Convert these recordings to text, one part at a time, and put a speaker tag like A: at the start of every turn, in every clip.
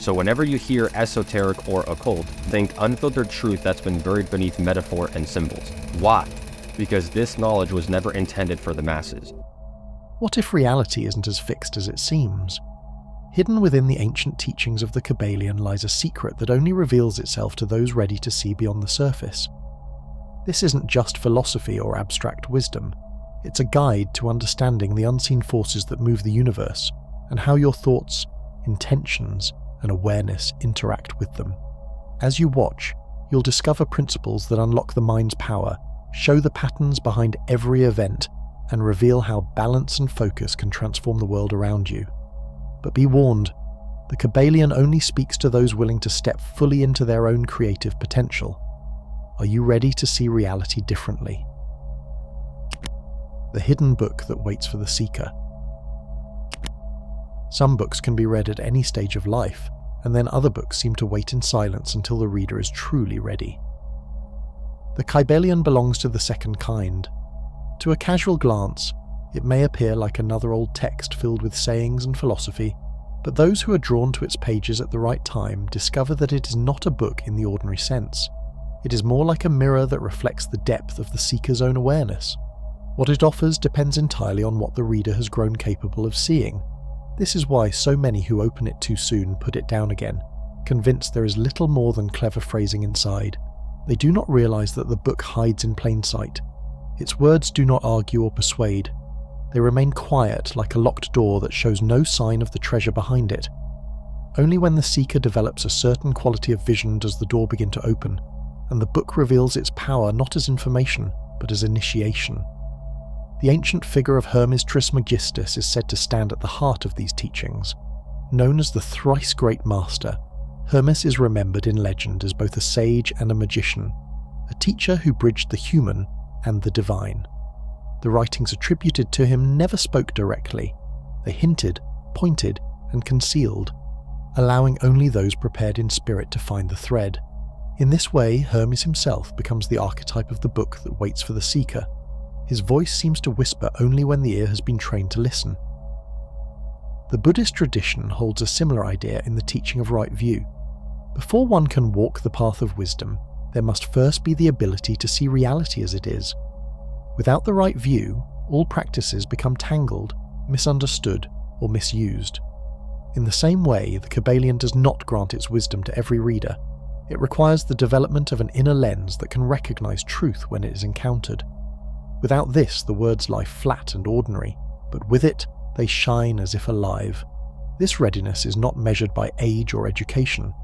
A: So whenever you hear esoteric or occult, think unfiltered truth that's been buried beneath metaphor and symbols. Why? Because this knowledge was never intended for the masses.
B: What if reality isn't as fixed as it seems? Hidden within the ancient teachings of the Kybalion lies a secret that only reveals itself to those ready to see beyond the surface. This isn't just philosophy or abstract wisdom. It's a guide to understanding the unseen forces that move the universe, and how your thoughts, intentions, and awareness interact with them. As you watch, you'll discover principles that unlock the mind's power, show the patterns behind every event, and reveal how balance and focus can transform the world around you. But be warned, the Kybalion only speaks to those willing to step fully into their own creative potential. Are you ready to see reality differently? The hidden book that waits for the seeker. Some books can be read at any stage of life, and then other books seem to wait in silence until the reader is truly ready. The Kybalion belongs to the second kind. To a casual glance, it may appear like another old text filled with sayings and philosophy, but those who are drawn to its pages at the right time discover that it is not a book in the ordinary sense. It is more like a mirror that reflects the depth of the seeker's own awareness. What it offers depends entirely on what the reader has grown capable of seeing. This is why so many who open it too soon put it down again, convinced there is little more than clever phrasing inside. They do not realize that the book hides in plain sight. Its words do not argue or persuade. They remain quiet like a locked door that shows no sign of the treasure behind it. Only when the seeker develops a certain quality of vision does the door begin to open, and the book reveals its power not as information, but as initiation. The ancient figure of Hermes Trismegistus is said to stand at the heart of these teachings. Known as the thrice great master, Hermes is remembered in legend as both a sage and a magician, a teacher who bridged the human and the divine. The writings attributed to him never spoke directly. They hinted, pointed, and concealed, allowing only those prepared in spirit to find the thread. In this way, Hermes himself becomes the archetype of the book that waits for the seeker. His voice seems to whisper only when the ear has been trained to listen. The Buddhist tradition holds a similar idea in the teaching of right view. Before one can walk the path of wisdom, there must first be the ability to see reality as it is. Without the right view, all practices become tangled, misunderstood, or misused. In the same way, the Kybalion does not grant its wisdom to every reader. It requires the development of an inner lens that can recognize truth when it is encountered. Without this, the words lie flat and ordinary, but with it, they shine as if alive. This readiness is not measured by age or education.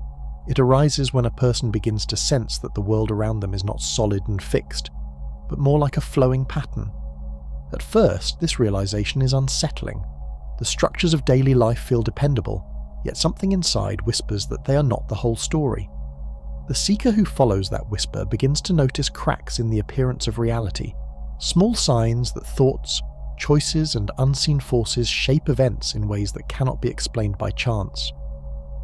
B: It arises when a person begins to sense that the world around them is not solid and fixed, but more like a flowing pattern. At first, this realization is unsettling. The structures of daily life feel dependable, yet something inside whispers that they are not the whole story. The seeker who follows that whisper begins to notice cracks in the appearance of reality, small signs that thoughts, choices, and unseen forces shape events in ways that cannot be explained by chance.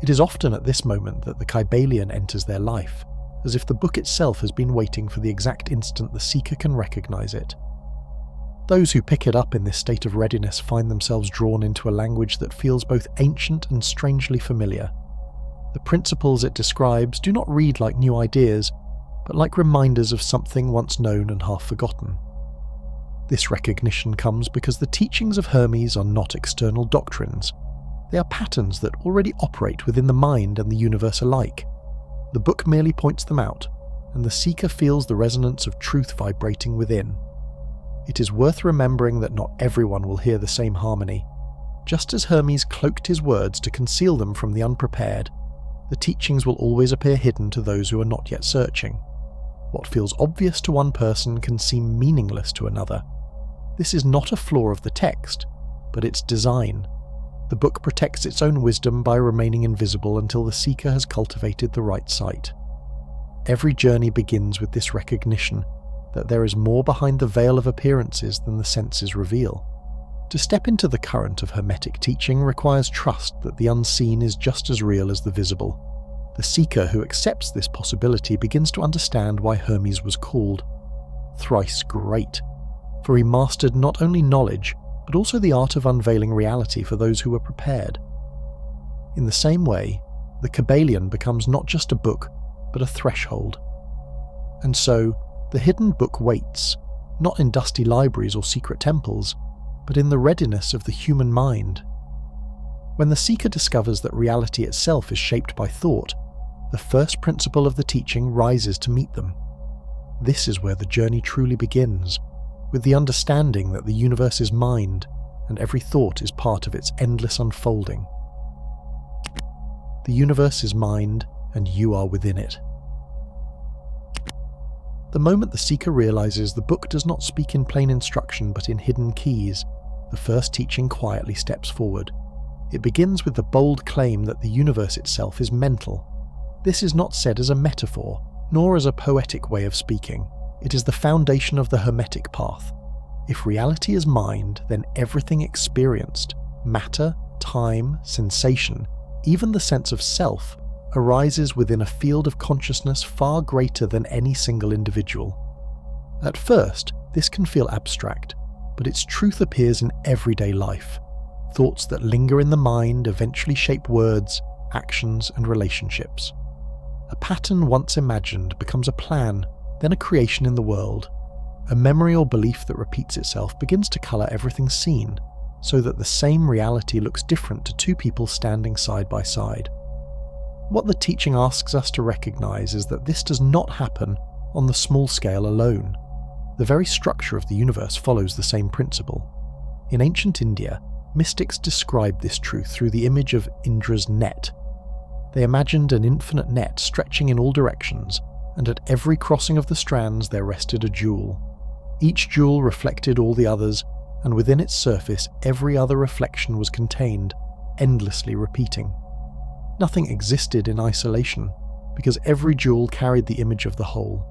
B: It is often at this moment that the Kybalion enters their life, as if the book itself has been waiting for the exact instant the seeker can recognize it. Those who pick it up in this state of readiness find themselves drawn into a language that feels both ancient and strangely familiar. The principles it describes do not read like new ideas, but like reminders of something once known and half forgotten. This recognition comes because the teachings of Hermes are not external doctrines. They are patterns that already operate within the mind and the universe alike. The book merely points them out, and the seeker feels the resonance of truth vibrating within. It is worth remembering that not everyone will hear the same harmony. Just as Hermes cloaked his words to conceal them from the unprepared, the teachings will always appear hidden to those who are not yet searching. What feels obvious to one person can seem meaningless to another. This is not a flaw of the text, but its design. The book protects its own wisdom by remaining invisible until the seeker has cultivated the right sight. Every journey begins with this recognition that there is more behind the veil of appearances than the senses reveal. To step into the current of Hermetic teaching requires trust that the unseen is just as real as the visible. The seeker who accepts this possibility begins to understand why Hermes was called thrice great, for he mastered not only knowledge, but also the art of unveiling reality for those who were prepared. In the same way, the Kybalion becomes not just a book, but a threshold. And so, the hidden book waits, not in dusty libraries or secret temples, but in the readiness of the human mind. When the seeker discovers that reality itself is shaped by thought, the first principle of the teaching rises to meet them. This is where the journey truly begins, with the understanding that the universe is mind, and every thought is part of its endless unfolding. The universe is mind, and you are within it. The moment the seeker realizes the book does not speak in plain instruction but in hidden keys, the first teaching quietly steps forward. It begins with the bold claim that the universe itself is mental. This is not said as a metaphor, nor as a poetic way of speaking. It is the foundation of the Hermetic path. If reality is mind, then everything experienced, matter, time, sensation, even the sense of self, arises within a field of consciousness far greater than any single individual. At first, this can feel abstract, but its truth appears in everyday life. Thoughts that linger in the mind eventually shape words, actions, and relationships. A pattern once imagined becomes a plan, then a creation in the world. A memory or belief that repeats itself begins to colour everything seen, so that the same reality looks different to two people standing side by side. What the teaching asks us to recognise is that this does not happen on the small scale alone. The very structure of the universe follows the same principle. In ancient India, mystics described this truth through the image of Indra's net. They imagined an infinite net stretching in all directions, and at every crossing of the strands there rested a jewel. Each jewel reflected all the others, and within its surface every other reflection was contained, endlessly repeating. Nothing existed in isolation, because every jewel carried the image of the whole.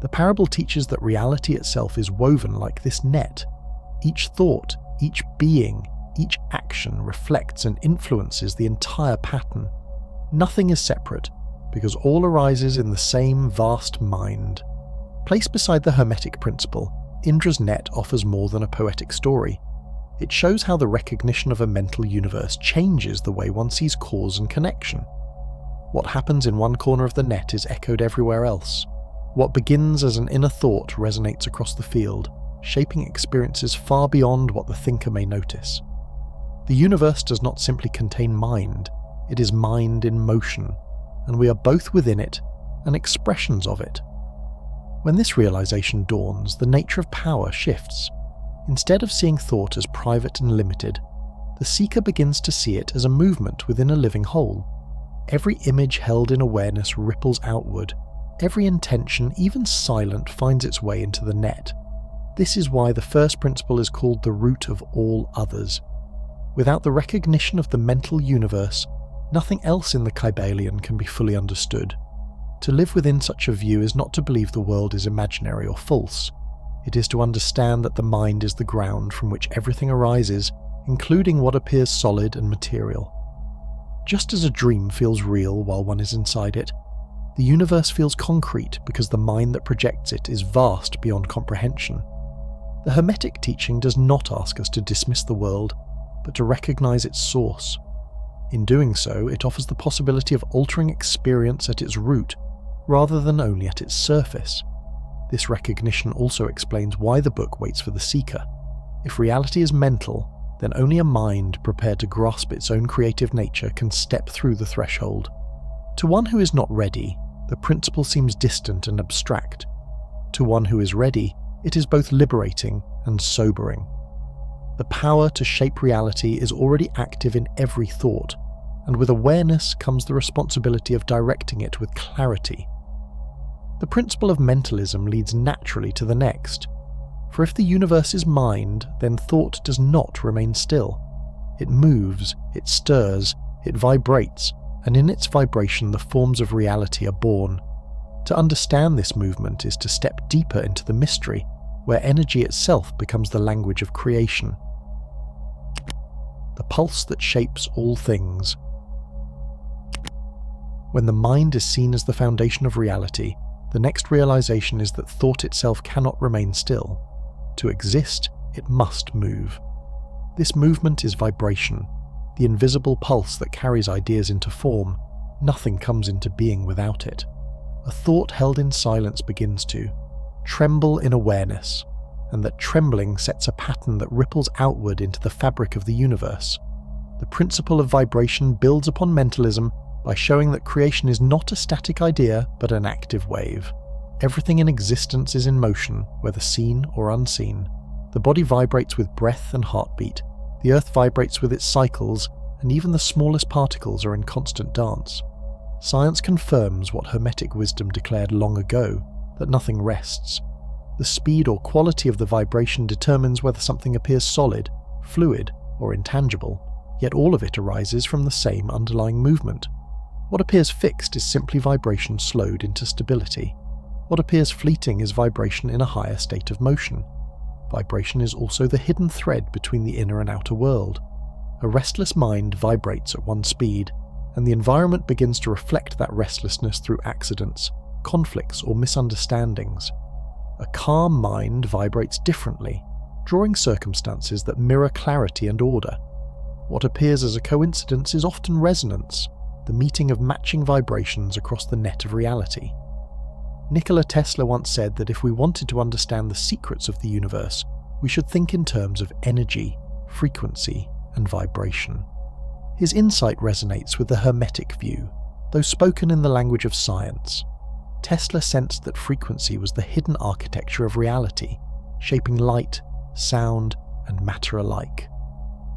B: The parable teaches that reality itself is woven like this net. Each thought, each being, each action reflects and influences the entire pattern. Nothing is separate, because all arises in the same vast mind. Placed beside the Hermetic principle, Indra's net offers more than a poetic story. It shows how the recognition of a mental universe changes the way one sees cause and connection. What happens in one corner of the net is echoed everywhere else. What begins as an inner thought resonates across the field, shaping experiences far beyond what the thinker may notice. The universe does not simply contain mind, it is mind in motion, and we are both within it and expressions of it. When this realization dawns, the nature of power shifts. Instead of seeing thought as private and limited, the seeker begins to see it as a movement within a living whole. Every image held in awareness ripples outward. Every intention, even silent, finds its way into the net. This is why the first principle is called the root of all others. Without the recognition of the mental universe, nothing else in the Kybalion can be fully understood. To live within such a view is not to believe the world is imaginary or false. It is to understand that the mind is the ground from which everything arises, including what appears solid and material. Just as a dream feels real while one is inside it, the universe feels concrete because the mind that projects it is vast beyond comprehension. The Hermetic teaching does not ask us to dismiss the world, but to recognize its source. In doing so, it offers the possibility of altering experience at its root, rather than only at its surface. This recognition also explains why the book waits for the seeker. If reality is mental, then only a mind prepared to grasp its own creative nature can step through the threshold. To one who is not ready, the principle seems distant and abstract. To one who is ready, it is both liberating and sobering. The power to shape reality is already active in every thought, and with awareness comes the responsibility of directing it with clarity. The principle of mentalism leads naturally to the next. For if the universe is mind, then thought does not remain still. It moves, it stirs, it vibrates, and in its vibration the forms of reality are born. To understand this movement is to step deeper into the mystery, where energy itself becomes the language of creation. The pulse that shapes all things. When the mind is seen as the foundation of reality, the next realization is that thought itself cannot remain still. To exist, it must move. This movement is vibration, the invisible pulse that carries ideas into form. Nothing comes into being without it. A thought held in silence begins to tremble in awareness, and that trembling sets a pattern that ripples outward into the fabric of the universe. The principle of vibration builds upon mentalism by showing that creation is not a static idea but an active wave. Everything in existence is in motion, whether seen or unseen. The body vibrates with breath and heartbeat, the earth vibrates with its cycles, and even the smallest particles are in constant dance. Science confirms what Hermetic wisdom declared long ago, that nothing rests. The speed or quality of the vibration determines whether something appears solid, fluid, or intangible, yet all of it arises from the same underlying movement. What appears fixed is simply vibration slowed into stability. What appears fleeting is vibration in a higher state of motion. Vibration is also the hidden thread between the inner and outer world. A restless mind vibrates at one speed, and the environment begins to reflect that restlessness through accidents, conflicts, or misunderstandings. A calm mind vibrates differently, drawing circumstances that mirror clarity and order. What appears as a coincidence is often resonance, the meeting of matching vibrations across the net of reality. Nikola Tesla once said that if we wanted to understand the secrets of the universe, we should think in terms of energy, frequency, and vibration. His insight resonates with the Hermetic view, though spoken in the language of science. Tesla sensed that frequency was the hidden architecture of reality, shaping light, sound, and matter alike.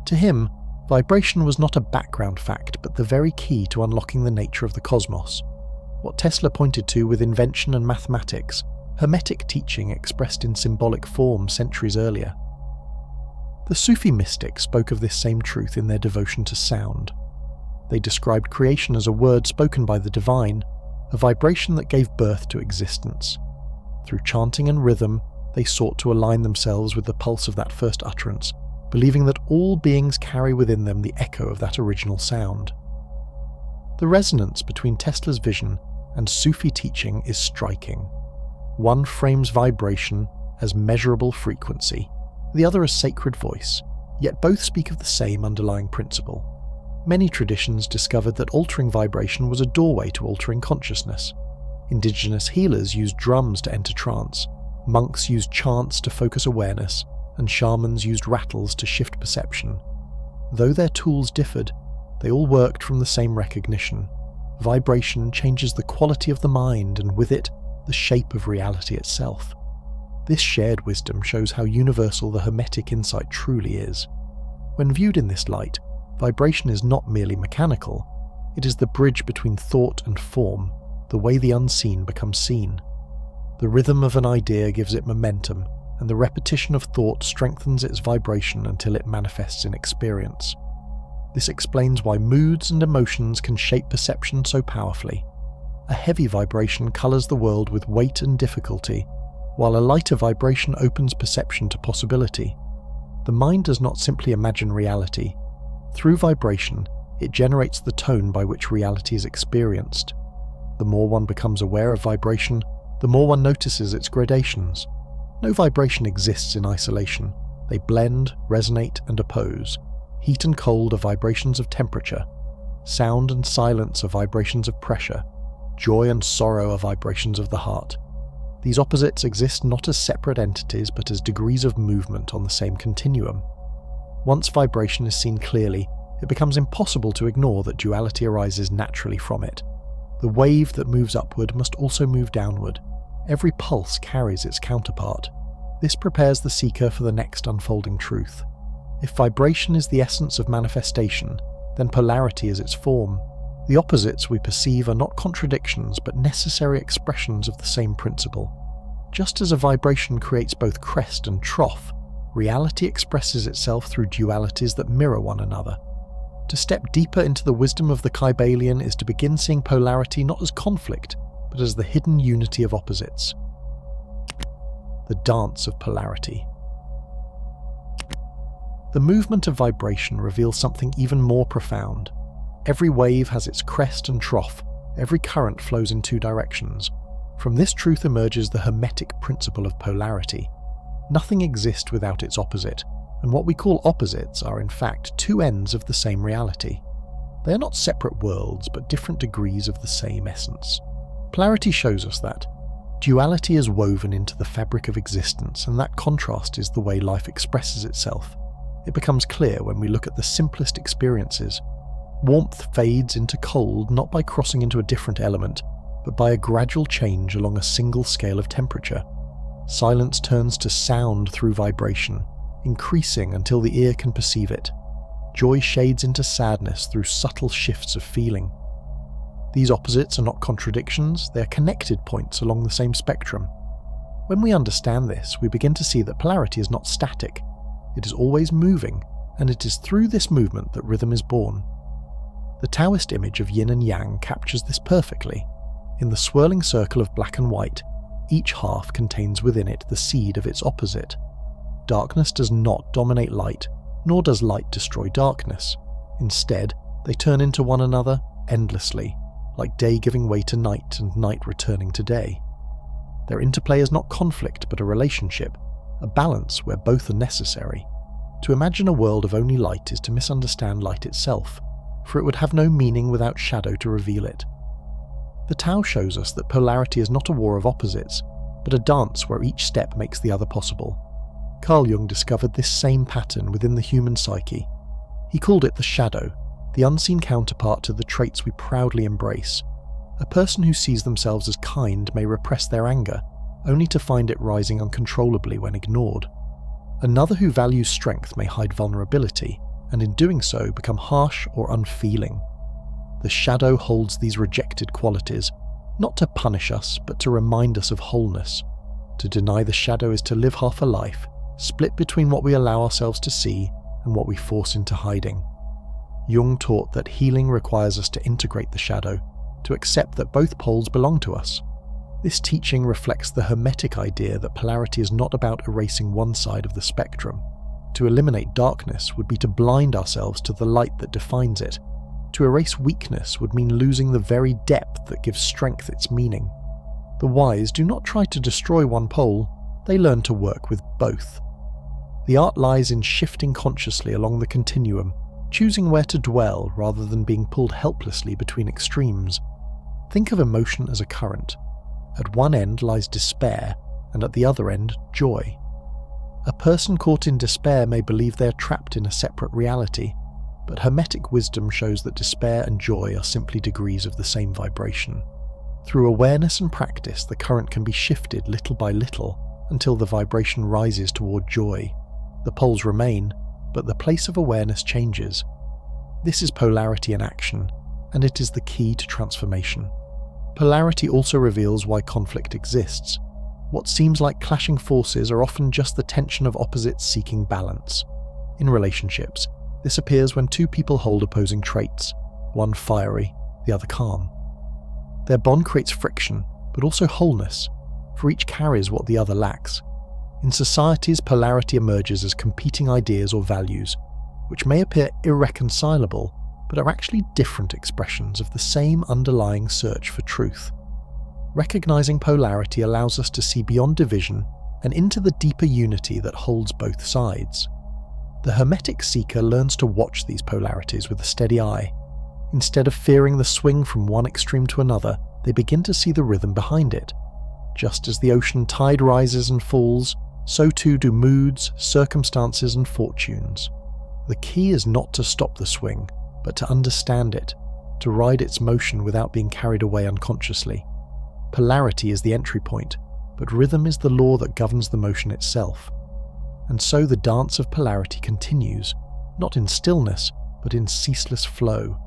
B: To him, vibration was not a background fact, but the very key to unlocking the nature of the cosmos. What Tesla pointed to with invention and mathematics, Hermetic teaching expressed in symbolic form centuries earlier. The Sufi mystics spoke of this same truth in their devotion to sound. They described creation as a word spoken by the divine, a vibration that gave birth to existence. Through chanting and rhythm, they sought to align themselves with the pulse of that first utterance, believing that all beings carry within them the echo of that original sound. The resonance between Tesla's vision and Sufi teaching is striking. One frames vibration as measurable frequency, the other as sacred voice, yet both speak of the same underlying principle. Many traditions discovered that altering vibration was a doorway to altering consciousness. Indigenous healers used drums to enter trance, monks used chants to focus awareness, and shamans used rattles to shift perception. Though their tools differed, they all worked from the same recognition. Vibration changes the quality of the mind, and with it, the shape of reality itself. This shared wisdom shows how universal the Hermetic insight truly is. When viewed in this light, vibration is not merely mechanical, it is the bridge between thought and form, the way the unseen becomes seen. The rhythm of an idea gives it momentum, and the repetition of thought strengthens its vibration until it manifests in experience. This explains why moods and emotions can shape perception so powerfully. A heavy vibration colours the world with weight and difficulty, while a lighter vibration opens perception to possibility. The mind does not simply imagine reality. Through vibration, it generates the tone by which reality is experienced. The more one becomes aware of vibration, the more one notices its gradations. No vibration exists in isolation. They blend, resonate, and oppose. Heat and cold are vibrations of temperature. Sound and silence are vibrations of pressure. Joy and sorrow are vibrations of the heart. These opposites exist not as separate entities, but as degrees of movement on the same continuum. Once vibration is seen clearly, it becomes impossible to ignore that duality arises naturally from it. The wave that moves upward must also move downward. Every pulse carries its counterpart. This prepares the seeker for the next unfolding truth. If vibration is the essence of manifestation, then polarity is its form. The opposites we perceive are not contradictions, but necessary expressions of the same principle. Just as a vibration creates both crest and trough, reality expresses itself through dualities that mirror one another. To step deeper into the wisdom of the Kybalion is to begin seeing polarity not as conflict, but as the hidden unity of opposites. The dance of polarity. The movement of vibration reveals something even more profound. Every wave has its crest and trough, every current flows in two directions. From this truth emerges the Hermetic principle of polarity. Nothing exists without its opposite, and what we call opposites are in fact two ends of the same reality. They are not separate worlds, but different degrees of the same essence. Polarity shows us that duality is woven into the fabric of existence, and that contrast is the way life expresses itself. It becomes clear when we look at the simplest experiences. Warmth fades into cold not by crossing into a different element, but by a gradual change along a single scale of temperature. Silence turns to sound through vibration, increasing until the ear can perceive it. Joy shades into sadness through subtle shifts of feeling. These opposites are not contradictions, they are connected points along the same spectrum. When we understand this, we begin to see that polarity is not static. It is always moving, and it is through this movement that rhythm is born. The Taoist image of yin and yang captures this perfectly. In the swirling circle of black and white, each half contains within it the seed of its opposite. Darkness does not dominate light, nor does light destroy darkness. Instead, they turn into one another endlessly, like day giving way to night and night returning to day. Their interplay is not conflict but a relationship, a balance where both are necessary. To imagine a world of only light is to misunderstand light itself, for it would have no meaning without shadow to reveal it. The Tao shows us that polarity is not a war of opposites, but a dance where each step makes the other possible. Carl Jung discovered this same pattern within the human psyche. He called it the shadow, the unseen counterpart to the traits we proudly embrace. A person who sees themselves as kind may repress their anger, only to find it rising uncontrollably when ignored. Another who values strength may hide vulnerability, and in doing so become harsh or unfeeling. The shadow holds these rejected qualities, not to punish us, but to remind us of wholeness. To deny the shadow is to live half a life, split between what we allow ourselves to see and what we force into hiding. Jung taught that healing requires us to integrate the shadow, to accept that both poles belong to us. This teaching reflects the Hermetic idea that polarity is not about erasing one side of the spectrum. To eliminate darkness would be to blind ourselves to the light that defines it. To erase weakness would mean losing the very depth that gives strength its meaning. The wise do not try to destroy one pole, they learn to work with both. The art lies in shifting consciously along the continuum, choosing where to dwell rather than being pulled helplessly between extremes. Think of emotion as a current. At one end lies despair, and at the other end, joy. A person caught in despair may believe they are trapped in a separate reality, but Hermetic wisdom shows that despair and joy are simply degrees of the same vibration. Through awareness and practice, the current can be shifted little by little until the vibration rises toward joy. The poles remain, but the place of awareness changes. This is polarity in action, and it is the key to transformation. Polarity also reveals why conflict exists. What seems like clashing forces are often just the tension of opposites seeking balance. In relationships, this appears when two people hold opposing traits, one fiery, the other calm. Their bond creates friction, but also wholeness, for each carries what the other lacks. In societies, polarity emerges as competing ideas or values, which may appear irreconcilable, but are actually different expressions of the same underlying search for truth. Recognizing polarity allows us to see beyond division and into the deeper unity that holds both sides. The Hermetic seeker learns to watch these polarities with a steady eye. Instead of fearing the swing from one extreme to another, they begin to see the rhythm behind it. Just as the ocean tide rises and falls, so too do moods, circumstances, and fortunes. The key is not to stop the swing, but to understand it, to ride its motion without being carried away unconsciously. Polarity is the entry point, but rhythm is the law that governs the motion itself. And so the dance of polarity continues, not in stillness, but in ceaseless flow.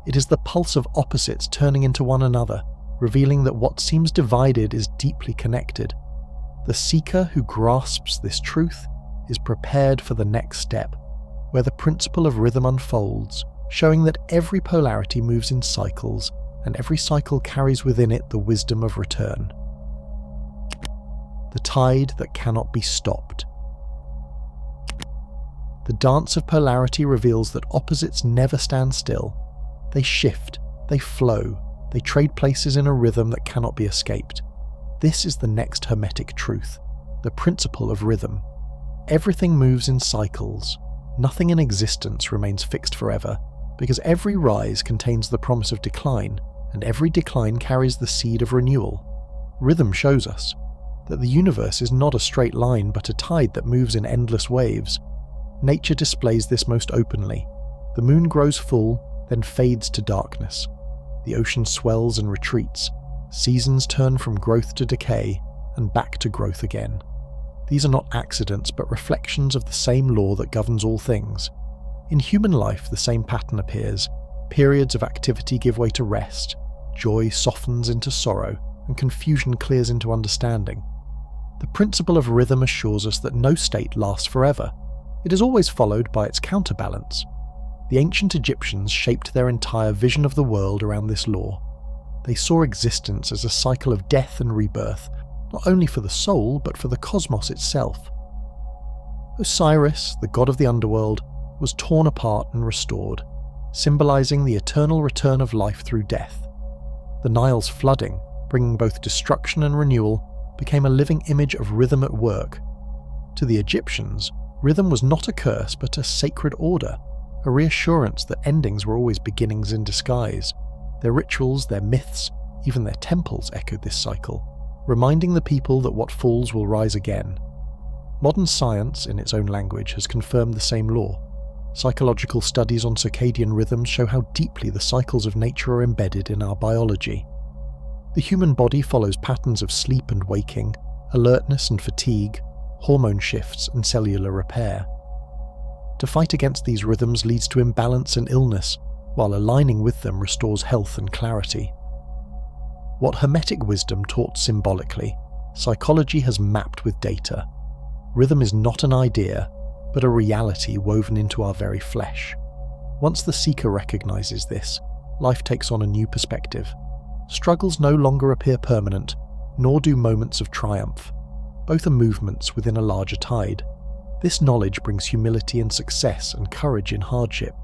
B: It is the pulse of opposites turning into one another, revealing that what seems divided is deeply connected. The seeker who grasps this truth is prepared for the next step, where the principle of rhythm unfolds, showing that every polarity moves in cycles, and every cycle carries within it the wisdom of return. The tide that cannot be stopped. The dance of polarity reveals that opposites never stand still. They shift, they flow, they trade places in a rhythm that cannot be escaped. This is the next Hermetic truth, the principle of rhythm. Everything moves in cycles. Nothing in existence remains fixed forever. because every rise contains the promise of decline, and every decline carries the seed of renewal. Rhythm shows us that the universe is not a straight line but a tide that moves in endless waves. Nature displays this most openly. The moon grows full, then fades to darkness. The ocean swells and retreats. Seasons turn from growth to decay, and back to growth again. These are not accidents but reflections of the same law that governs all things. In human life, the same pattern appears. Periods of activity give way to rest, joy softens into sorrow, and confusion clears into understanding. The principle of rhythm assures us that no state lasts forever. It is always followed by its counterbalance. The ancient Egyptians shaped their entire vision of the world around this law. They saw existence as a cycle of death and rebirth, not only for the soul, but for the cosmos itself. Osiris, the god of the underworld, was torn apart and restored, symbolizing the eternal return of life through death. The Nile's flooding, bringing both destruction and renewal, became a living image of rhythm at work. To the Egyptians, rhythm was not a curse but a sacred order, a reassurance that endings were always beginnings in disguise. Their rituals, their myths, even their temples echoed this cycle, reminding the people that what falls will rise again. Modern science, in its own language, has confirmed the same law. Psychological studies on circadian rhythms show how deeply the cycles of nature are embedded in our biology. The human body follows patterns of sleep and waking, alertness and fatigue, hormone shifts and cellular repair. To fight against these rhythms leads to imbalance and illness, while aligning with them restores health and clarity. What Hermetic wisdom taught symbolically, psychology has mapped with data. Rhythm is not an idea, but a reality woven into our very flesh. Once the seeker recognizes this, life takes on a new perspective. Struggles no longer appear permanent, nor do moments of triumph. Both are movements within a larger tide. This knowledge brings humility in success and courage in hardship.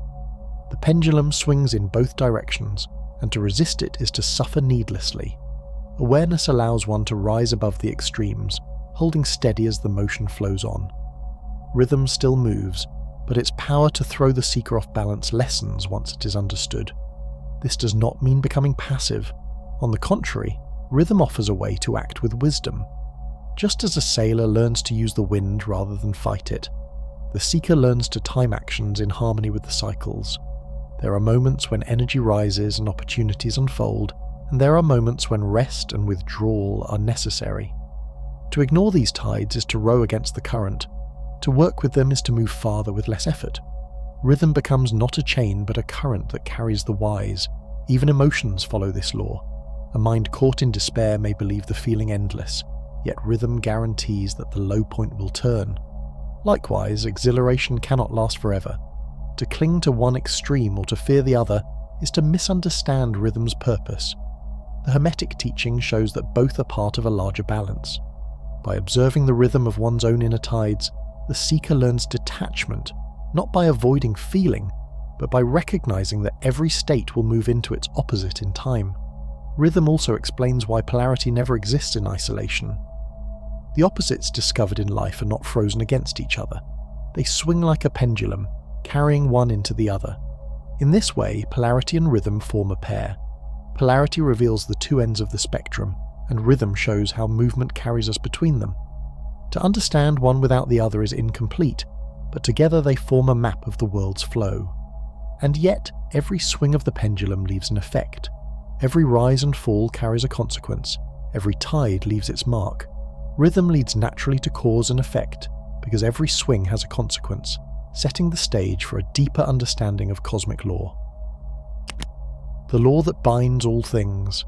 B: The pendulum swings in both directions, and to resist it is to suffer needlessly. Awareness allows one to rise above the extremes, holding steady as the motion flows on. Rhythm still moves, but its power to throw the seeker off balance lessens once it is understood. This does not mean becoming passive. On the contrary, rhythm offers a way to act with wisdom. Just as a sailor learns to use the wind rather than fight it, the seeker learns to time actions in harmony with the cycles. There are moments when energy rises and opportunities unfold, and there are moments when rest and withdrawal are necessary. To ignore these tides is to row against the current. To work with them is to move farther with less effort. Rhythm becomes not a chain but a current that carries the wise. Even emotions follow this law. A mind caught in despair may believe the feeling endless, yet rhythm guarantees that the low point will turn. Likewise, exhilaration cannot last forever. To cling to one extreme or to fear the other is to misunderstand rhythm's purpose. The Hermetic teaching shows that both are part of a larger balance. By observing the rhythm of one's own inner tides, the seeker learns detachment, not by avoiding feeling, but by recognizing that every state will move into its opposite in time. Rhythm also explains why polarity never exists in isolation. The opposites discovered in life are not frozen against each other. They swing like a pendulum, carrying one into the other. In this way, polarity and rhythm form a pair. Polarity reveals the two ends of the spectrum, and rhythm shows how movement carries us between them. To understand one without the other is incomplete, but together they form a map of the world's flow. And yet, every swing of the pendulum leaves an effect. Every rise and fall carries a consequence. Every tide leaves its mark. Rhythm leads naturally to cause and effect, because every swing has a consequence, setting the stage for a deeper understanding of cosmic law. The law that binds all things.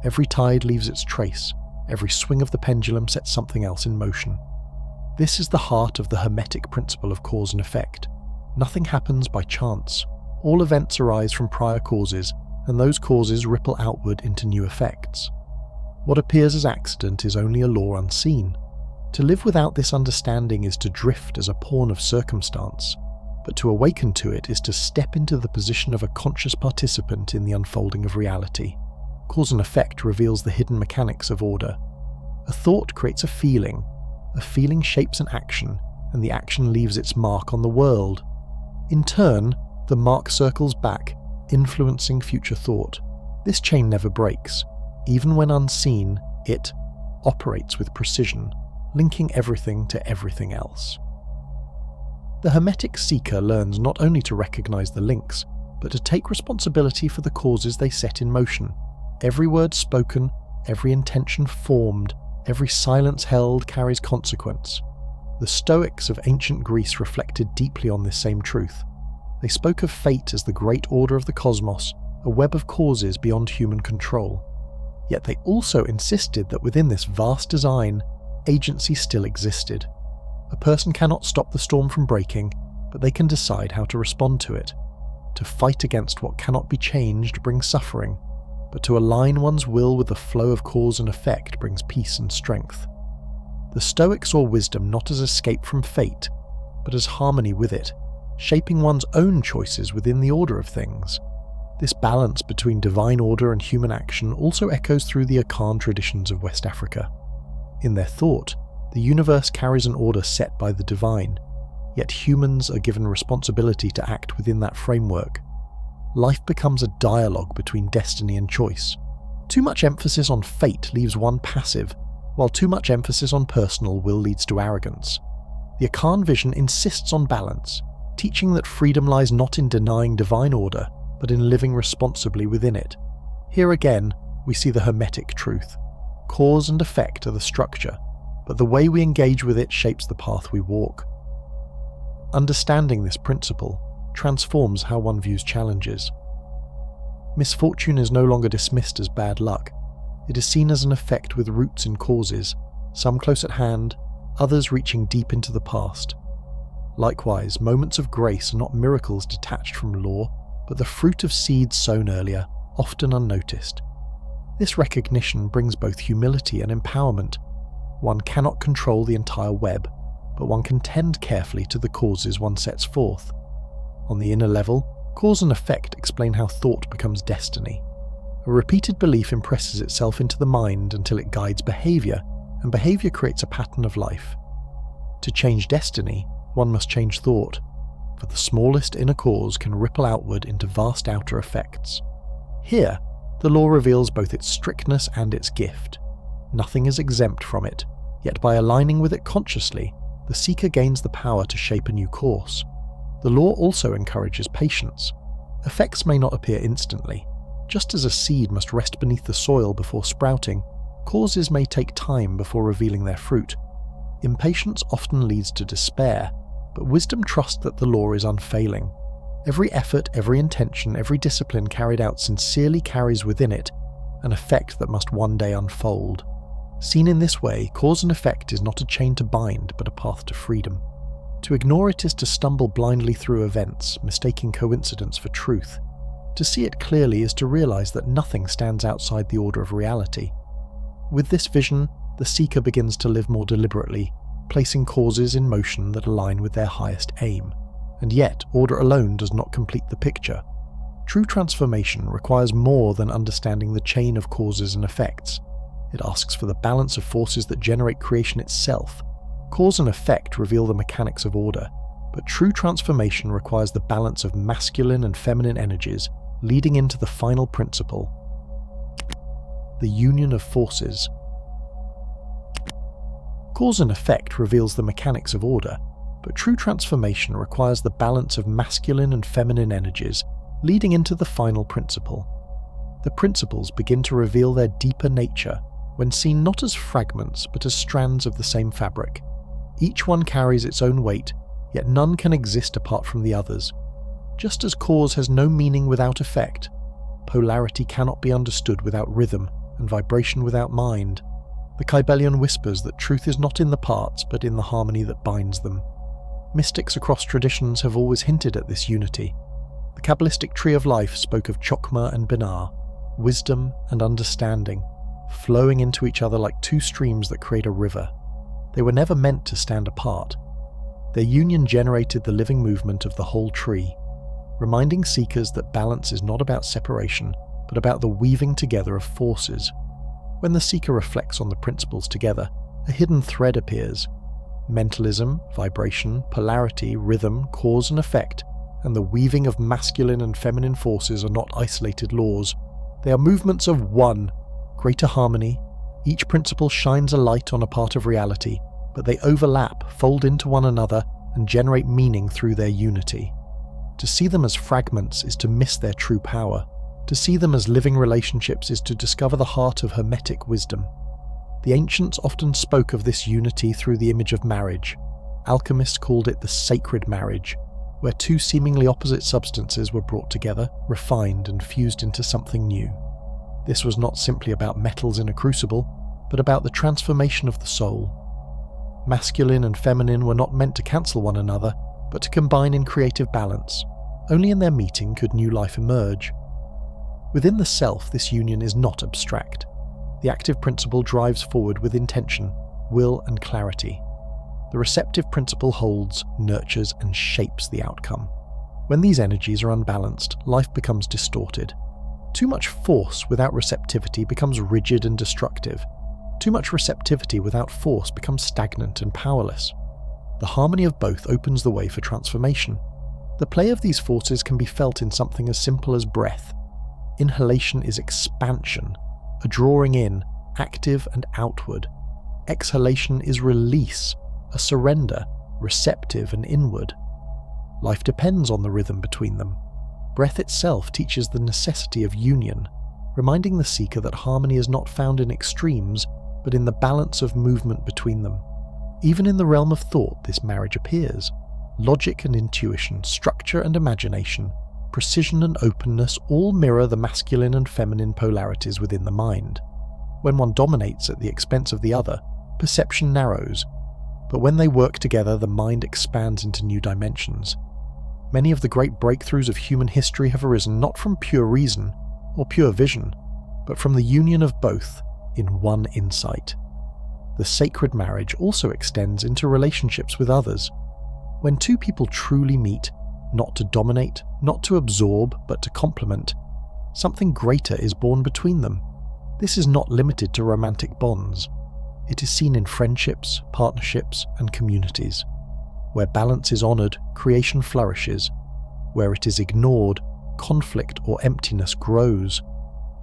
B: Every tide leaves its trace. Every swing of the pendulum sets something else in motion. This is the heart of the Hermetic principle of cause and effect. Nothing happens by chance. All events arise from prior causes, and those causes ripple outward into new effects. What appears as accident is only a law unseen. To live without this understanding is to drift as a pawn of circumstance, but to awaken to it is to step into the position of a conscious participant in the unfolding of reality. Cause and effect reveals the hidden mechanics of order. A thought creates a feeling shapes an action, and the action leaves its mark on the world. In turn, the mark circles back, influencing future thought. This chain never breaks. Even when unseen, it operates with precision, linking everything to everything else. The Hermetic seeker learns not only to recognize the links, but to take responsibility for the causes they set in motion. Every word spoken, every intention formed, every silence held carries consequence. The Stoics of ancient Greece reflected deeply on this same truth. They spoke of fate as the great order of the cosmos, a web of causes beyond human control. Yet they also insisted that within this vast design, agency still existed. A person cannot stop the storm from breaking, but they can decide how to respond to it. To fight against what cannot be changed brings suffering, but to align one's will with the flow of cause and effect brings peace and strength. The Stoics saw wisdom not as escape from fate, but as harmony with it, shaping one's own choices within the order of things. This balance between divine order and human action also echoes through the Akan traditions of West Africa. In their thought, the universe carries an order set by the divine, yet humans are given responsibility to act within that framework. Life becomes a dialogue between destiny and choice. Too much emphasis on fate leaves one passive, while too much emphasis on personal will leads to arrogance. The Akan vision insists on balance, teaching that freedom lies not in denying divine order, but in living responsibly within it. Here again, we see the Hermetic truth. Cause and effect are the structure, but the way we engage with it shapes the path we walk. Understanding this principle transforms how one views challenges. Misfortune is no longer dismissed as bad luck. It is seen as an effect with roots in causes, some close at hand, others reaching deep into the past. Likewise, moments of grace are not miracles detached from law, but the fruit of seeds sown earlier, often unnoticed. This recognition brings both humility and empowerment. One cannot control the entire web, but one can tend carefully to the causes one sets forth. On the inner level, cause and effect explain how thought becomes destiny. A repeated belief impresses itself into the mind until it guides behavior, and behavior creates a pattern of life. To change destiny, one must change thought, for the smallest inner cause can ripple outward into vast outer effects. Here, the law reveals both its strictness and its gift. Nothing is exempt from it, yet by aligning with it consciously, the seeker gains the power to shape a new course. The law also encourages patience. Effects may not appear instantly. Just as a seed must rest beneath the soil before sprouting, causes may take time before revealing their fruit. Impatience often leads to despair, but wisdom trusts that the law is unfailing. Every effort, every intention, every discipline carried out sincerely carries within it an effect that must one day unfold. Seen in this way, cause and effect is not a chain to bind, but a path to freedom. To ignore it is to stumble blindly through events, mistaking coincidence for truth. To see it clearly is to realize that nothing stands outside the order of reality. With this vision, the seeker begins to live more deliberately, placing causes in motion that align with their highest aim. And yet, order alone does not complete the picture. True transformation requires more than understanding the chain of causes and effects. It asks for the balance of forces that generate creation itself. Cause and effect reveal the mechanics of order, but true transformation requires the balance of masculine and feminine energies, leading into the final principle: the union of forces. Cause and effect reveals the mechanics of order, but true transformation requires the balance of masculine and feminine energies, leading into the final principle. The principles begin to reveal their deeper nature when seen not as fragments but as strands of the same fabric. Each one carries its own weight, yet none can exist apart from the others. Just as cause has no meaning without effect, polarity cannot be understood without rhythm, and vibration without mind. The Kybalion whispers that truth is not in the parts but in the harmony that binds them. Mystics across traditions have always hinted at this unity. The Kabbalistic tree of life spoke of Chokmah and Binah, wisdom and understanding, flowing into each other like two streams that create a river. They were never meant to stand apart. Their union generated the living movement of the whole tree, reminding seekers that balance is not about separation, but about the weaving together of forces. When the seeker reflects on the principles together, a hidden thread appears. Mentalism, vibration, polarity, rhythm, cause and effect and the weaving of masculine and feminine forces are not isolated laws. They are movements of one, greater harmony. Each principle shines a light on a part of reality, but they overlap, fold into one another, and generate meaning through their unity. To see them as fragments is to miss their true power. To see them as living relationships is to discover the heart of hermetic wisdom. The ancients often spoke of this unity through the image of marriage. Alchemists called it the sacred marriage, where two seemingly opposite substances were brought together, refined, and fused into something new. This was not simply about metals in a crucible, but about the transformation of the soul. Masculine and feminine were not meant to cancel one another, but to combine in creative balance. Only in their meeting could new life emerge. Within the self, this union is not abstract. The active principle drives forward with intention, will, and clarity. The receptive principle holds, nurtures, and shapes the outcome. When these energies are unbalanced, life becomes distorted. Too much force without receptivity becomes rigid and destructive. Too much receptivity without force becomes stagnant and powerless. The harmony of both opens the way for transformation. The play of these forces can be felt in something as simple as breath. Inhalation is expansion, a drawing in, active and outward. Exhalation is release, a surrender, receptive and inward. Life depends on the rhythm between them. Breath itself teaches the necessity of union, reminding the seeker that harmony is not found in extremes, but in the balance of movement between them. Even in the realm of thought, this marriage appears. Logic and intuition, structure and imagination, precision and openness all mirror the masculine and feminine polarities within the mind. When one dominates at the expense of the other, perception narrows, but when they work together, the mind expands into new dimensions. Many of the great breakthroughs of human history have arisen not from pure reason or pure vision, but from the union of both in one insight. The sacred marriage also extends into relationships with others. When two people truly meet, not to dominate, not to absorb, but to complement, something greater is born between them. This is not limited to romantic bonds. It is seen in friendships, partnerships, and communities. Where balance is honored, creation flourishes. Where it is ignored, conflict or emptiness grows.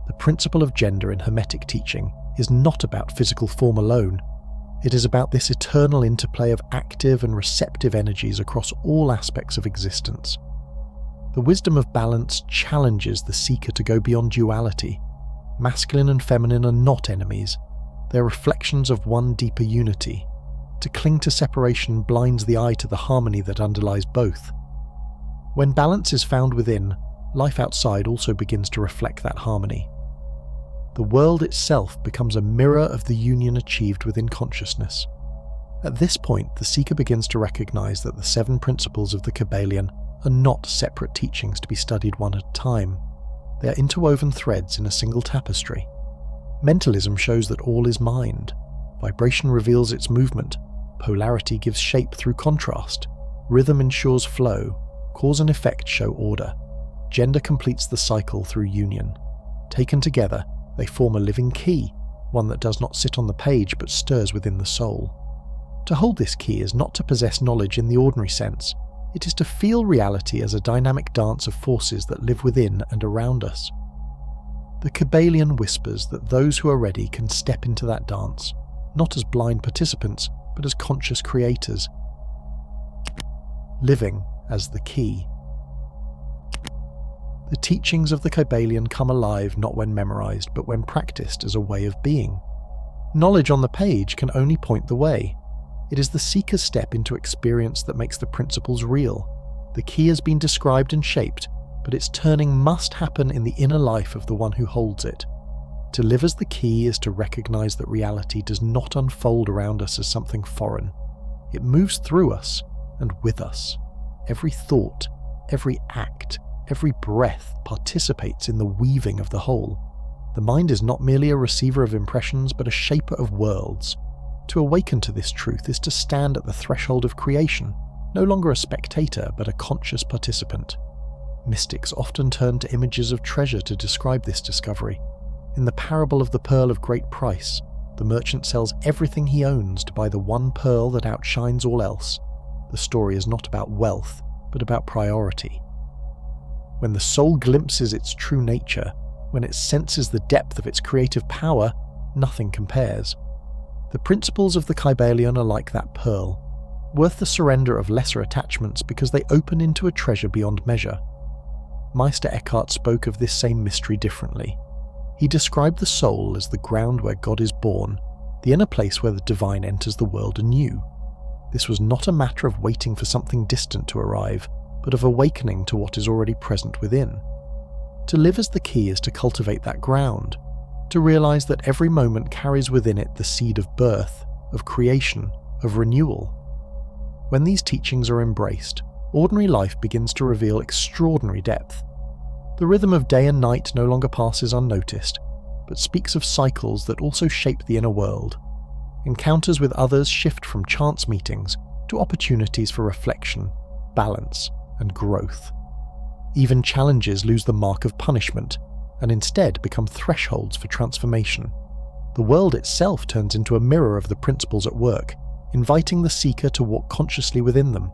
B: The principle of gender in Hermetic teaching is not about physical form alone. It is about this eternal interplay of active and receptive energies across all aspects of existence. The wisdom of balance challenges the seeker to go beyond duality. Masculine and feminine are not enemies. They are reflections of one deeper unity. To cling to separation blinds the eye to the harmony that underlies both. When balance is found within, life outside also begins to reflect that harmony. The world itself becomes a mirror of the union achieved within consciousness. At this point, the seeker begins to recognize that the 7 principles of the Kybalion are not separate teachings to be studied one at a time. They are interwoven threads in a single tapestry. Mentalism shows that all is mind. Vibration reveals its movement. Polarity gives shape through contrast. Rhythm ensures flow. Cause and effect show order. Gender completes the cycle through union. Taken together, they form a living key, one that does not sit on the page but stirs within the soul. To hold this key is not to possess knowledge in the ordinary sense. It is to feel reality as a dynamic dance of forces that live within and around us. The Kybalion whispers that those who are ready can step into that dance, not as blind participants, but as conscious creators, living as the key. The teachings of the Kybalion come alive not when memorized, but when practiced as a way of being. Knowledge on the page can only point the way. It is the seeker's step into experience that makes the principles real. The key has been described and shaped, but its turning must happen in the inner life of the one who holds it. To live as the key is to recognize that reality does not unfold around us as something foreign. It moves through us and with us. Every thought, every act, every breath participates in the weaving of the whole. The mind is not merely a receiver of impressions, but a shaper of worlds. To awaken to this truth is to stand at the threshold of creation, no longer a spectator, but a conscious participant. Mystics often turn to images of treasure to describe this discovery. In the parable of the pearl of great price, the merchant sells everything he owns to buy the one pearl that outshines all else. The story is not about wealth, but about priority. When the soul glimpses its true nature, when it senses the depth of its creative power, nothing compares. The principles of the Kybalion are like that pearl, worth the surrender of lesser attachments because they open into a treasure beyond measure. Meister Eckhart spoke of this same mystery differently. He described the soul as the ground where God is born, the inner place where the divine enters the world anew. This was not a matter of waiting for something distant to arrive, but of awakening to what is already present within. To live as the key is to cultivate that ground, to realize that every moment carries within it the seed of birth, of creation, of renewal. When these teachings are embraced, ordinary life begins to reveal extraordinary depth. The rhythm of day and night no longer passes unnoticed, but speaks of cycles that also shape the inner world. Encounters with others shift from chance meetings to opportunities for reflection, balance, and growth. Even challenges lose the mark of punishment, and instead become thresholds for transformation. The world itself turns into a mirror of the principles at work, inviting the seeker to walk consciously within them.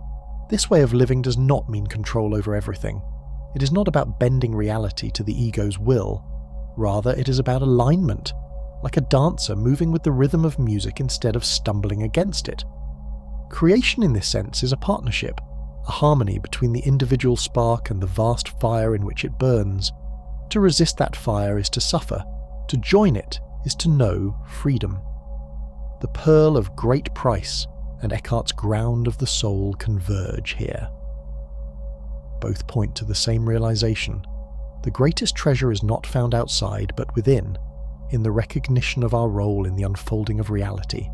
B: This way of living does not mean control over everything. It is not about bending reality to the ego's will. Rather, it is about alignment, like a dancer moving with the rhythm of music instead of stumbling against it. Creation in this sense is a partnership, a harmony between the individual spark and the vast fire in which it burns. To resist that fire is to suffer. To join it is to know freedom. The pearl of great price and Eckhart's ground of the soul converge here. Both point to the same realization. The greatest treasure is not found outside, but within, in the recognition of our role in the unfolding of reality.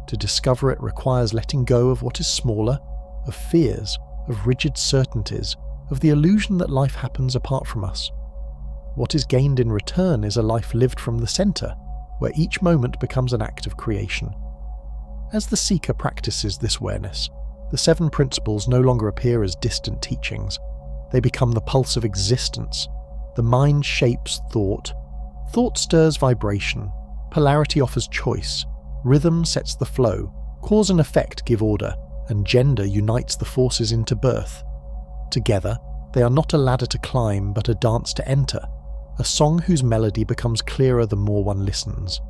B: To discover it requires letting go of what is smaller, of fears, of rigid certainties, of the illusion that life happens apart from us. What is gained in return is a life lived from the center, where each moment becomes an act of creation. As the seeker practices this awareness, the 7 principles no longer appear as distant teachings. They become the pulse of existence. The mind shapes thought. Thought stirs vibration. Polarity offers choice. Rhythm sets the flow. Cause and effect give order, and gender unites the forces into birth. Together, they are not a ladder to climb, but a dance to enter, a song whose melody becomes clearer the more one listens.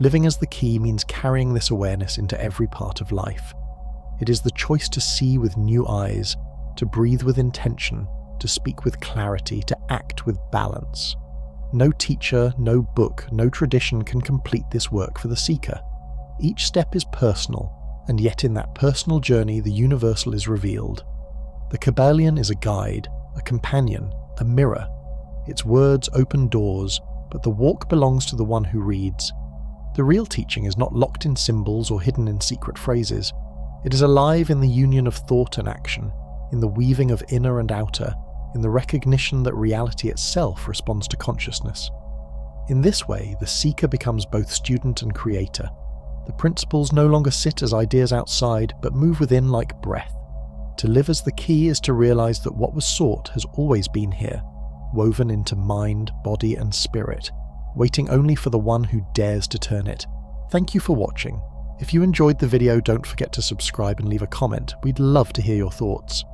B: Living as the key means carrying this awareness into every part of life. It is the choice to see with new eyes, to breathe with intention, to speak with clarity, to act with balance. No teacher, no book, no tradition can complete this work for the seeker. Each step is personal, and yet in that personal journey the universal is revealed. The Kybalion is a guide, a companion, a mirror. Its words open doors, but the walk belongs to the one who reads. The real teaching is not locked in symbols or hidden in secret phrases. It is alive in the union of thought and action, in the weaving of inner and outer, in the recognition that reality itself responds to consciousness. In this way, the seeker becomes both student and creator. The principles no longer sit as ideas outside, but move within like breath. To live as the key is to realize that what was sought has always been here, woven into mind, body, and spirit, waiting only for the one who dares to turn it. Thank you for watching. If you enjoyed the video, don't forget to subscribe and leave a comment. We'd love to hear your thoughts.